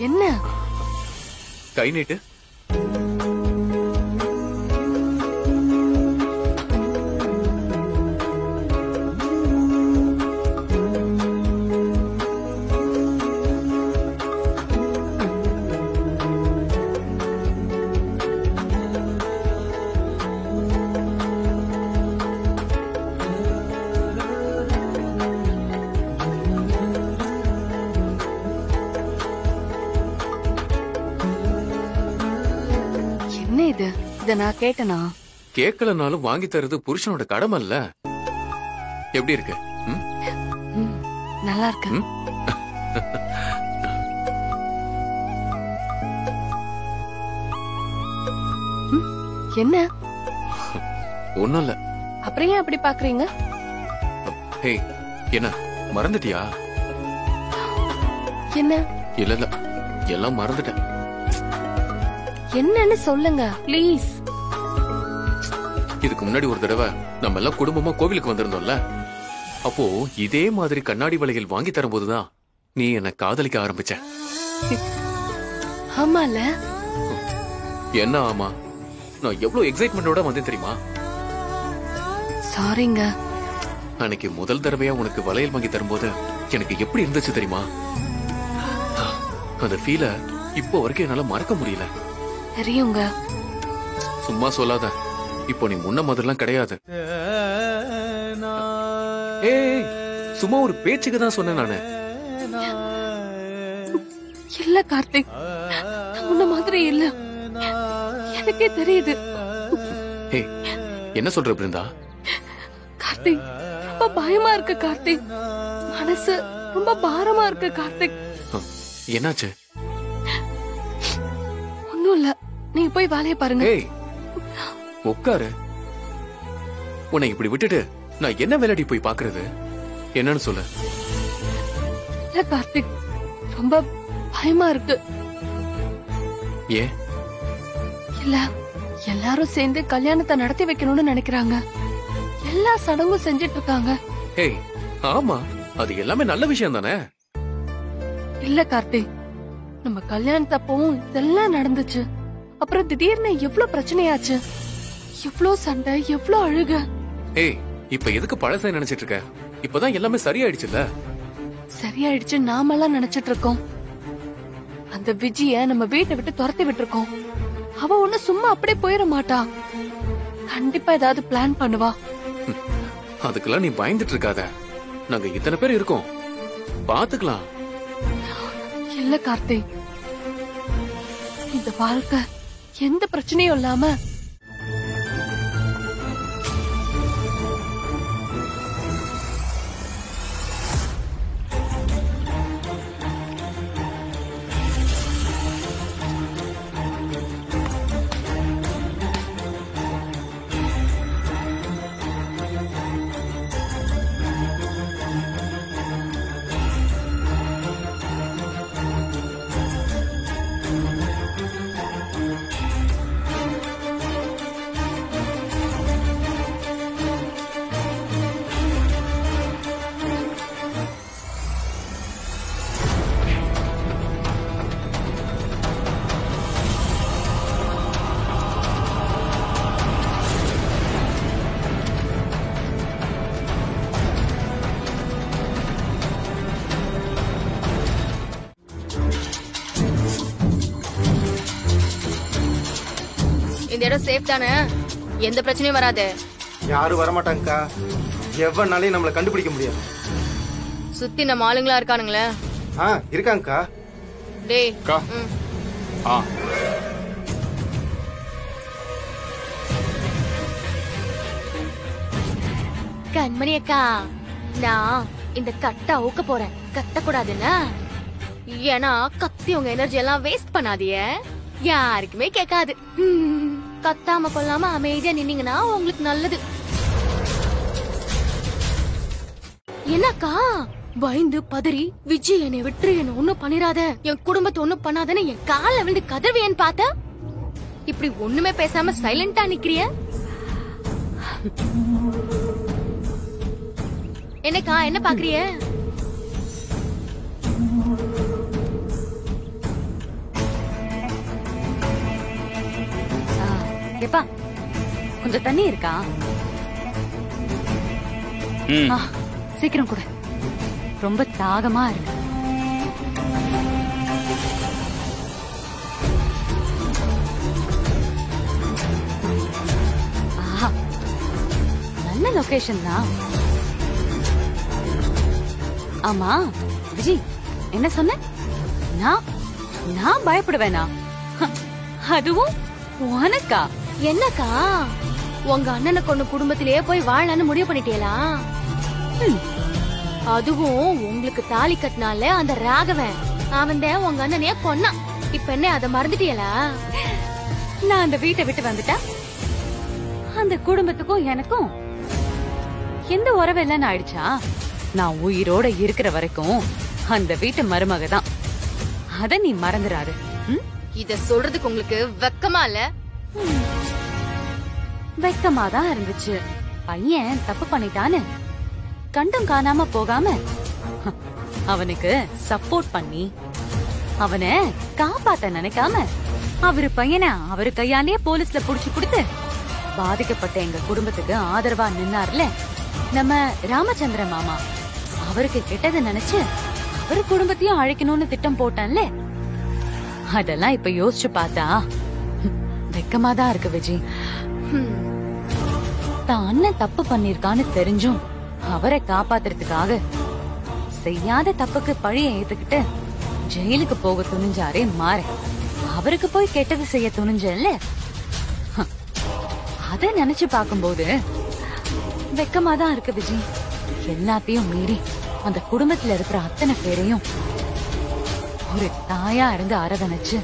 என்ன? கை நீட்டு. என்ன இது? இத நான் கேட்டனா? கேட்கலனாலும் வாங்கி தரது புருஷனோட கடமை இல்ல. எப்படி இருக்கு? நல்லா இருக்கு. என்ன? ஒண்ணும் இல்ல. அப்புறம் ஏன் அப்படி பாக்குறீங்க? ஹே, என்ன மறந்துட்டியா? என்ன? இல்ல இல்ல, எல்லாம் மறந்துட்டேன். என்னன்னு சொல்லுங்க ப்ளீஸ். இதுக்கு முன்னாடி ஒரு தடவை நம்ம எல்லாம் குடும்பமா கோவிலுக்கு வந்திருந்தோம்ல, அப்போ இதே மாதிரி கண்ணாடி வளையல் வாங்கி தரும்போதுதான் நீ என்ன காதலிக்க ஆரம்பிச்ச. ஆமால. என்ன ஆமா? நான் எவ்வளவு எக்ஸைட்மெண்டோட வந்தேன் தெரியுமா? சாரிங்க. அன்னைக்கு முதல் தடவையா உனக்கு வளையல் வாங்கி தரும்போது எனக்கு எப்படி இருந்துச்சு தெரியுமா? அந்த ஃபீல இப்போ வரைக்கும் என்னால மறக்க முடியல. தெரியுங்க. சும்மா சொல்லாத. இப்போ நீ முன்ன மாதிரிலாம் கிடையாது. ஏய், சும்மா ஒரு பேச்சுக்கு தான் சொன்னேன் நானு. இல்ல கார்த்திக், முன்ன மாதிரி இல்ல. எனக்கே தெரியுது. ஏய், என்ன சொல்ற பிருந்தா? கார்த்திக், ரொம்ப பயமா இருக்கு கார்த்திக். மனசு ரொம்ப பாரமா இருக்கு கார்த்திக். என்னாச்சு? ஒண்ணும் இல்ல, நீங்க போய் வேலையை பாருங்க. ஏய், உட்காரு. உன்னை இப்படி விட்டுட்டு நான் என்ன வேலைடி போய் பாக்குறது? என்னன்னு சொல்லு. இல்ல கார்த்திக், ரொம்ப பயமா இருக்கு. ஏன்? இல்ல, எல்லாரும் சேர்ந்து கல்யாணத்தை நடத்தி வைக்கணும்னு நினைக்கிறாங்க. எல்லா சடங்கும் செஞ்சிட்டு இருக்காங்க. ஏய், ஆமா, அது எல்லாமே நல்ல விஷயம் தானே. இல்ல கார்த்திக், நம்ம கல்யாணத்தப்பவும் இதெல்லாம் நடந்துச்சு. அப்புறம் திடீர்னு எவ்வளவு பிரச்சனையாச்சு, எவ்வளவு சண்டை, எவ்வளவு அழுக. ஏய், இப்ப எதுக்கு பழசை நினைச்சிட்டு இருக்க? இப்பதான் எல்லாமே சரியாயிடுச்சுல்ல. சரியாயிடுச்சு நாமெல்லாம் நினைச்சிட்டு இருக்கோம். அந்த விஜய நம்ம வீட்டை விட்டு துரத்தி விட்டுருக்கோம். அவ ஒண்ணு சும்மா அப்படியே போயிட மாட்டா. கண்டிப்பா ஏதாவது பிளான் பண்ணுவா. அதுக்கெல்லாம் நீ பயந்துட்டு இருக்காத. நாங்க இத்தனை பேர் இருக்கோம், பாத்துக்கலாம். இல்ல கார்த்திக், இந்த வாழ்க்கை எந்த பிரச்சனையும் இல்லாம இந்த இடம் சேஃப் தானே? எந்த பிரச்சனையும் வராது. யாரும் வரமாட்டாங்கக்கா. எவ்வளவு நம்மள கண்டுபிடிக்க முடியாது. சுத்தி நம்ம ஆளுங்களா இருக்கானுங்களே. இருக்காங்கக்கா. டேய், கண்மணி அக்கா, நான் இந்த கட்டை அவுக்க போறேன். கத்தக்கூடாதுன்னா, ஏன்னா கத்தி உங்க எனர்ஜி எல்லாம் வேஸ்ட் பண்ணாதீங்க. யாருக்குமே கேட்காது. கத்தாம கொள்ளாம அமைதியா நின்னீங்கன்னா உங்களுக்கு நல்லது. என்னக்கா பயந்து பதறி விஜய் என்னை விட்டு என்ன ஒண்ணும் பண்ணிராத, என் குடும்பத்தை ஒண்ணும் பண்ணாதன்னு என் கால விழுந்து கதறுவேன்னு பார்த்த. இப்படி ஒண்ணுமே பேசாம சைலண்டா நிக்கிறிய. என்னக்கா என்ன பாக்குறிய? கொஞ்சம் தண்ணி இருக்கா? ஆ, சீக்கிரம் கூட, ரொம்ப தாகமா இருக்கு. ஆஹா, நல்ல லொகேஷன் தான். ஆமா விஜி, என்ன சொன்ன? நான் பயப்படுவேனா? அதுவும் உனக்கா? என்னக்கா உங்க அண்ணனை கொண்டு குடும்பத்திலேயே போய் வாழலான்னு முடிவு பண்ணிட்டீங்களா? அதுவும் உங்களுக்கு தாலி கட்டினால அந்த ராகவன் அவன் தான் உங்க அண்ணனையே கொன்னான். இப்ப என்ன அத மறந்துட்டீங்களா? நான் அந்த வீட்டை விட்டு வந்துட்டா அந்த குடும்பத்துக்கும் எனக்கும் எந்த உறவு இல்லைன்னு ஆயிடுச்சா? நான் உயிரோட இருக்கிற வரைக்கும் அந்த வீட்டு மருமக தான். அத நீ மறந்துடாது. இத சொல்றதுக்கு உங்களுக்கு வெக்கமா இல்ல? வெக்கமாதான் இருந்துச்சு. பையன் தப்பு பண்ணிட்டான்னு கண்டும் காணாம போகாம அவனுக்கு சப்போர்ட் பண்ணி அவனை காப்பாத்த நினைக்காம அவரு பையனை அவரு கையாலேயே போலீஸ்ல புடிச்சு கொடுத்து பாதிக்கப்பட்ட எங்க குடும்பத்துக்கு ஆதரவா நின்னார்ல நம்ம ராமச்சந்திர மாமா, அவருக்கு கெட்டது நினைச்சு அவரு குடும்பத்தையும் அழைக்கணும்னு திட்டம் போட்டான்ல. அதெல்லாம் இப்ப யோசிச்சு பார்த்தா வெக்கமாதான் இருக்கு விஜய். தான் அண்ணன் தப்பு பண்ணிருக்கான்னு தெரிஞ்சும் அவரை காப்பாத்துறதுக்காக செய்யாத தப்புக்கு பழிய ஏத்துக்கிட்டு ஜெயிலுக்கு போக துணிஞ்சாரே மாறே. அவருக்கு போய் கெட்டது செய்ய துணிஞ்சல்ல, அத நினைச்சு பாக்கும்போது வெக்கமாதான் இருக்கு விஜய். எல்லாத்தையும் மீறி அந்த குடும்பத்துல இருக்கிற அத்தனை பேரையும் ஒரு தாயா இருந்து அரவணைச்சு